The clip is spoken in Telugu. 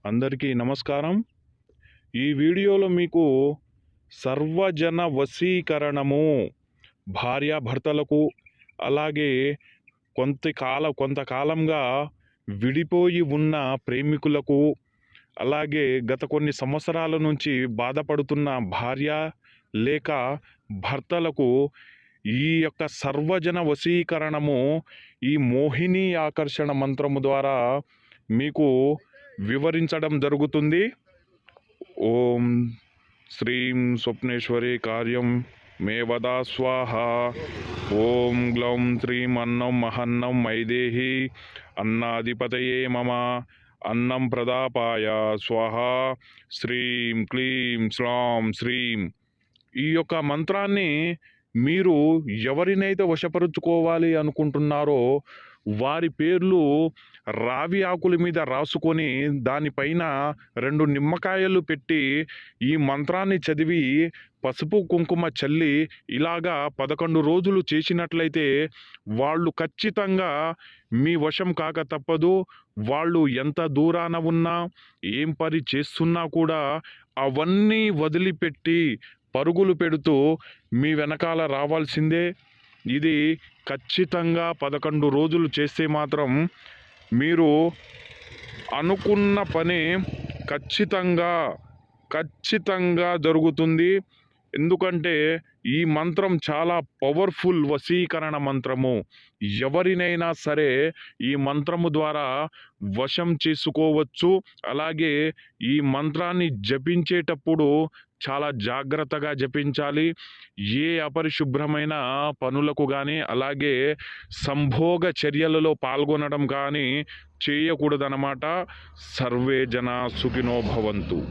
అందరికీ నమస్కారం. ఈ వీడియోలో మీకు సర్వజన వశీకరణము భార్యాభర్తలకు, అలాగే కొంతకాలంగా విడిపోయి ఉన్న ప్రేమికులకు, అలాగే గత కొన్ని సంవత్సరాల నుంచి బాధపడుతున్న భార్య లేక భర్తలకు ఈ యొక్క సర్వజన వశీకరణము ఈ మోహిని ఆకర్షణ మంత్రము ద్వారా మీకు వివరించడం జరుగుతుంది. ఓం శ్రీం స్వప్నేశ్వరి కార్యం మే వదా స్వాహ. ఓం గ్లౌం శ్రీం అన్నం మహన్నం మైదేహి అన్నాధిపతయే మమ అన్నం ప్రదాపాయ స్వాహ. శ్రీం క్లీం శ్లాం శ్రీం. ఈ యొక్క మంత్రాన్ని మీరు ఎవరినైతే వశపరుచుకోవాలి అనుకుంటున్నారో వారి పేర్లు రావి ఆకుల మీద రాసుకొని దానిపైన 2 నిమ్మకాయలు పెట్టి ఈ మంత్రాన్ని చదివి పసుపు కుంకుమ చల్లి ఇలాగా 11 రోజులు చేసినట్లయితే వాళ్ళు ఖచ్చితంగా మీ వశం కాక తప్పదు. వాళ్ళు ఎంత దూరాన ఉన్నా, ఏం పని చేస్తున్నా కూడా అవన్నీ వదిలిపెట్టి పరుగులు పెడుతూ మీ వెనకాల రావాల్సిందే. ఇది ఖచ్చితంగా 11 రోజులు చేస్తే మాత్రం మీరు అనుకున్న పని ఖచ్చితంగా జరుగుతుంది. ఎందుకంటే ఈ మంత్రం చాలా పవర్ఫుల్ వశీకరణ మంత్రము. ఎవరినైనా సరే ఈ మంత్రము ద్వారా వశం చేసుకోవచ్చు. అలాగే ఈ మంత్రాన్ని జపించేటప్పుడు చాలా జాగ్రత్తగా జపించాలి. ఏ అపరిశుభ్రమైన పనులకు కానీ, అలాగే సంభోగ చర్యలలో పాల్గొనడం కానీ చేయకూడదన్నమాట. సర్వే జనా సుఖినో భవంతు.